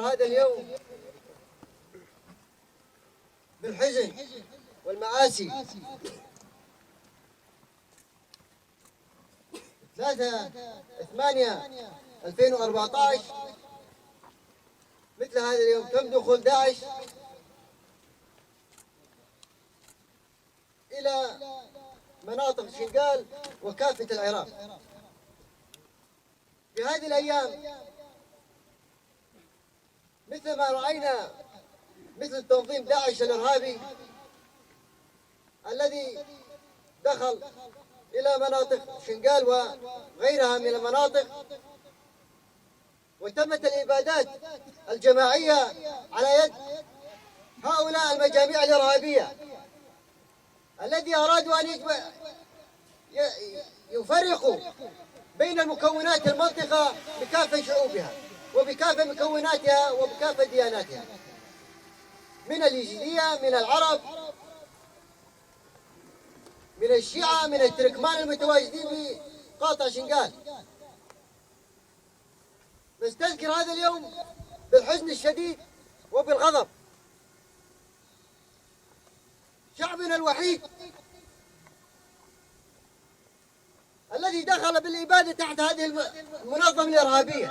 هذا اليوم بالحزن والمآسي. 3/8/2014 مثل هذا اليوم تم دخول داعش إلى مناطق شنقال وكافة العراق. في هذه الأيام مثل ما رأينا مثل تنظيم داعش الإرهابي الذي دخل إلى مناطق شنقال وغيرها من المناطق، وتمت الإبادات الجماعية على يد هؤلاء المجاميع الإرهابية الذي أرادوا أن يفرقوا بين المكونات المنطقة بكافة شعوبها وبكافة مكوناتها وبكافة دياناتها، من اليزيدية، من العرب، من الشيعة، من التركمان المتواجدين في قاطع شنقال. نستذكر هذا اليوم بالحزن الشديد وبالغضب. شعبنا الوحيد الذي دخل بالإبادة تحت هذه المنظمة الإرهابية